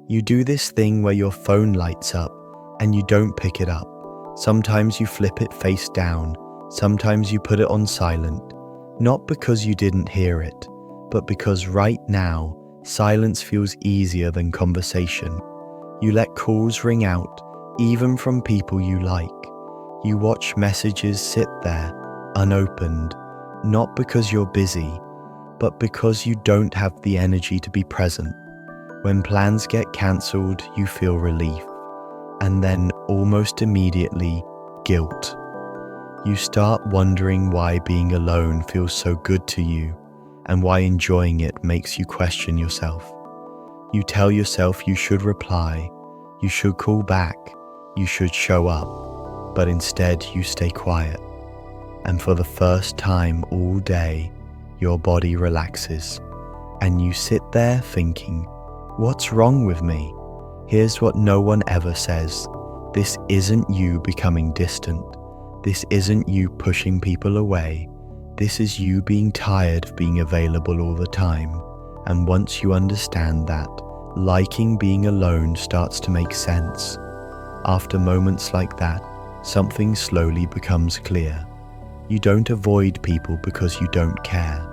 You do this thing where your phone lights up and you don't pick it up. Sometimes you flip it face down, sometimes you put it on silent, not because you didn't hear it, but because right now, silence feels easier than conversation. You let calls ring out, even from people you like. You watch messages sit there, unopened, not because you're busy, but because you don't have the energy to be present. When plans get cancelled, you feel relief, and then almost immediately, guilt. You start wondering why being alone feels so good to you, and why enjoying it makes you question yourself. You tell yourself you should reply, you should call back, you should show up, but instead you stay quiet. And for the first time all day, your body relaxes, and you sit there thinking, what's wrong with me? Here's what no one ever says. This isn't you becoming distant. This isn't you pushing people away. This is you being tired of being available all the time. And once you understand that, liking being alone starts to make sense. After moments like that, something slowly becomes clear. You don't avoid people because you don't care.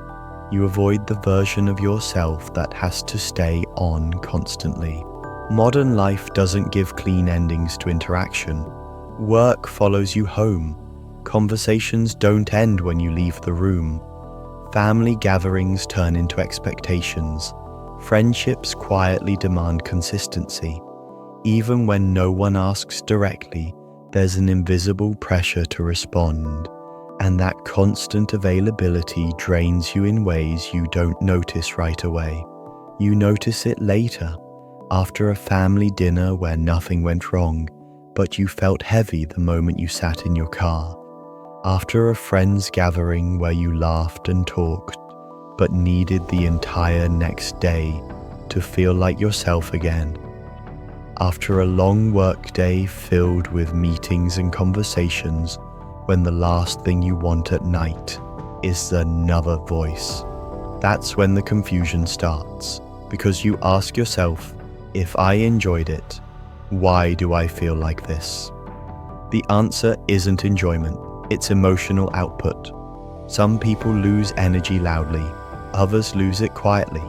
You avoid the version of yourself that has to stay on constantly. Modern life doesn't give clean endings to interaction. Work follows you home. Conversations don't end when you leave the room. Family gatherings turn into expectations. Friendships quietly demand consistency. Even when no one asks directly, there's an invisible pressure to respond. And that constant availability drains you in ways you don't notice right away. You notice it later, after a family dinner where nothing went wrong, but you felt heavy the moment you sat in your car. After a friend's gathering where you laughed and talked, but needed the entire next day to feel like yourself again. After a long workday filled with meetings and conversations, when the last thing you want at night is another voice. That's when the confusion starts, because you ask yourself, if I enjoyed it, why do I feel like this? The answer isn't enjoyment, it's emotional output. Some people lose energy loudly, others lose it quietly.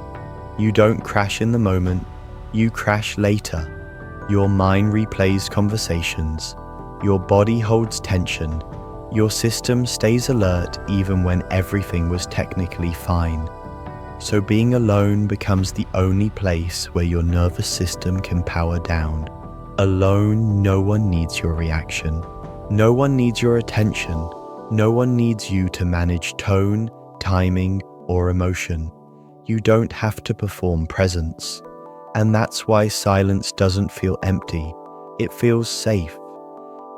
You don't crash in the moment, you crash later. Your mind replays conversations, your body holds tension, your system stays alert even when everything was technically fine. So being alone becomes the only place where your nervous system can power down. Alone, no one needs your reaction. No one needs your attention. No one needs you to manage tone, timing, or emotion. You don't have to perform presence. And that's why silence doesn't feel empty. It feels safe.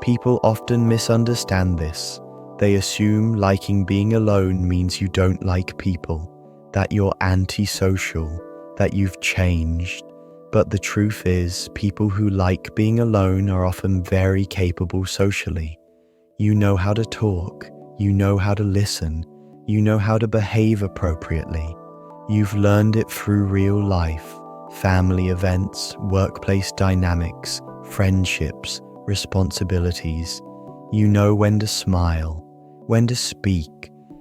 People often misunderstand this. They assume liking being alone means you don't like people, that you're antisocial, that you've changed. But the truth is, people who like being alone are often very capable socially. You know how to talk, you know how to listen, you know how to behave appropriately. You've learned it through real life, family events, workplace dynamics, friendships, responsibilities. You know when to smile, when to speak,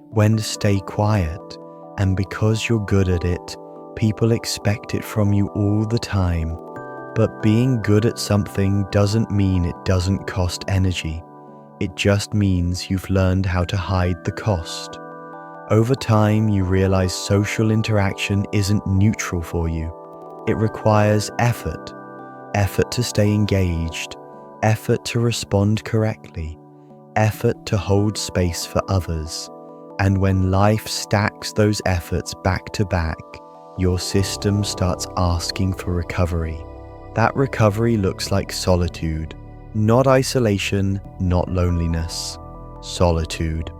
when to stay quiet, and because you're good at it, people expect it from you all the time. But being good at something doesn't mean it doesn't cost energy. It just means you've learned how to hide the cost. Over time, you realize social interaction isn't neutral for you. It requires effort. Effort to stay engaged, effort to respond correctly, effort to hold space for others. And when life stacks those efforts back to back, your system starts asking for recovery. That recovery looks like solitude, not isolation, not loneliness, solitude.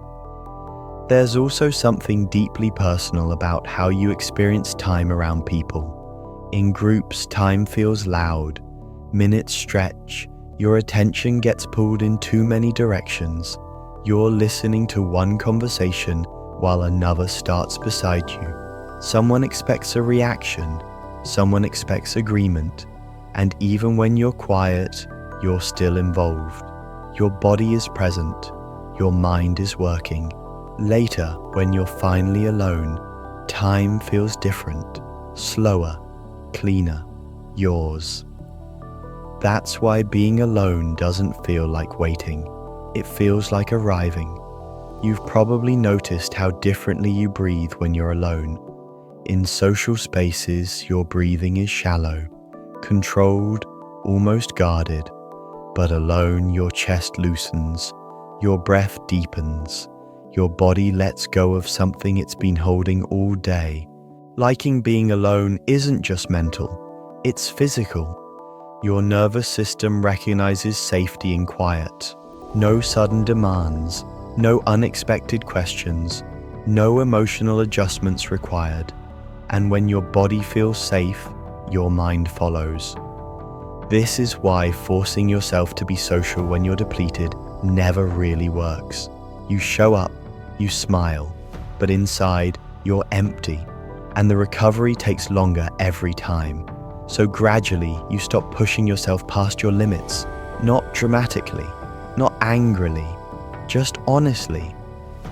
There's also something deeply personal about how you experience time around people. In groups, time feels loud, minutes stretch, your attention gets pulled in too many directions. You're listening to one conversation while another starts beside you. Someone expects a reaction, someone expects agreement, And even when you're quiet, you're still involved. Your body is present. Your mind is working. Later, when you're finally alone, time feels different, slower, cleaner, yours. That's why being alone doesn't feel like waiting. It feels like arriving. You've probably noticed how differently you breathe when you're alone. In social spaces, your breathing is shallow, controlled, almost guarded. But alone, your chest loosens, your breath deepens, your body lets go of something it's been holding all day. Liking being alone isn't just mental, it's physical. Your nervous system recognizes safety in quiet. No sudden demands, no unexpected questions, no emotional adjustments required. And when your body feels safe, your mind follows. This is why forcing yourself to be social when you're depleted never really works. You show up, you smile, but inside, you're empty, and the recovery takes longer every time. So gradually, you stop pushing yourself past your limits, not dramatically, not angrily, just honestly.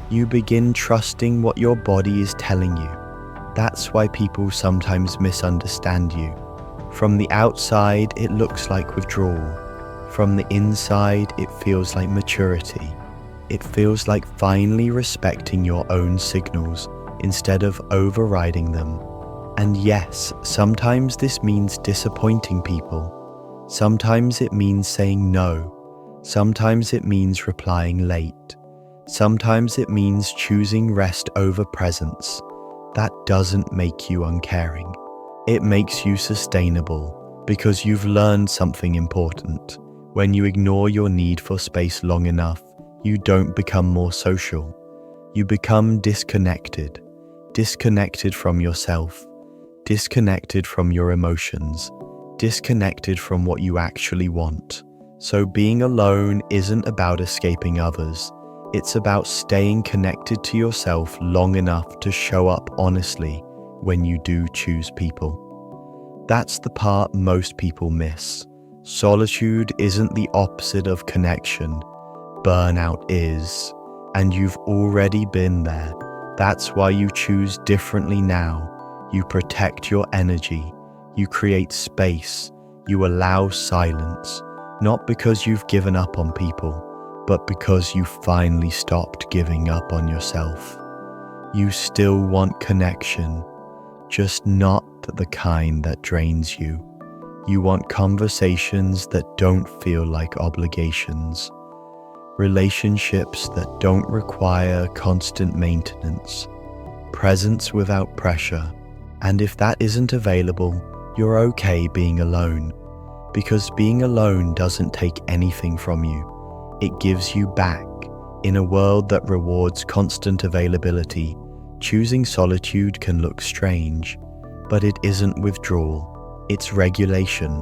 You begin trusting what your body is telling you. That's why people sometimes misunderstand you. From the outside, it looks like withdrawal. From the inside, it feels like maturity. It feels like finally respecting your own signals instead of overriding them. And yes, sometimes this means disappointing people. Sometimes it means saying no. Sometimes it means replying late. Sometimes it means choosing rest over presence. That doesn't make you uncaring. It makes you sustainable because you've learned something important. When you ignore your need for space long enough, you don't become more social. You become disconnected. Disconnected from yourself. Disconnected from your emotions. Disconnected from what you actually want. So being alone isn't about escaping others. It's about staying connected to yourself long enough to show up honestly when you do choose people. That's the part most people miss. Solitude isn't the opposite of connection. Burnout is, and you've already been there. That's why you choose differently now. You protect your energy. You create space. You allow silence. Not because you've given up on people, but because you finally stopped giving up on yourself. You still want connection, just not the kind that drains you. You want conversations that don't feel like obligations. Relationships that don't require constant maintenance. Presence without pressure. And if that isn't available, you're okay being alone. Because being alone doesn't take anything from you. It gives you back. In a world that rewards constant availability, choosing solitude can look strange, but it isn't withdrawal. It's regulation.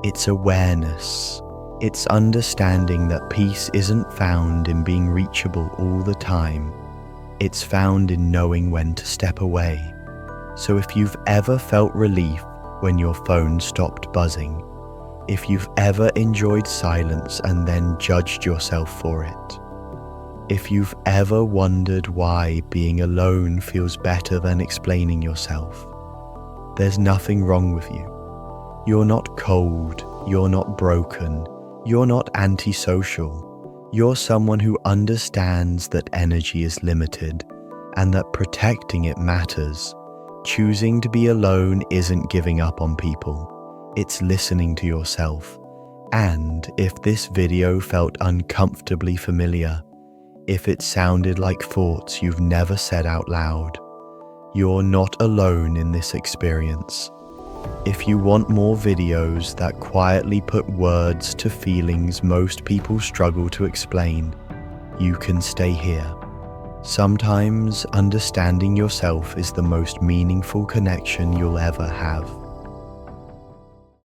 It's awareness. It's understanding that peace isn't found in being reachable all the time. It's found in knowing when to step away. So if you've ever felt relief when your phone stopped buzzing, if you've ever enjoyed silence and then judged yourself for it, if you've ever wondered why being alone feels better than explaining yourself, there's nothing wrong with you. You're not cold, you're not broken, you're not antisocial. You're someone who understands that energy is limited and that protecting it matters. Choosing to be alone isn't giving up on people. It's listening to yourself. And if this video felt uncomfortably familiar, if it sounded like thoughts you've never said out loud, you're not alone in this experience. If you want more videos that quietly put words to feelings most people struggle to explain, you can stay here. Sometimes understanding yourself is the most meaningful connection you'll ever have.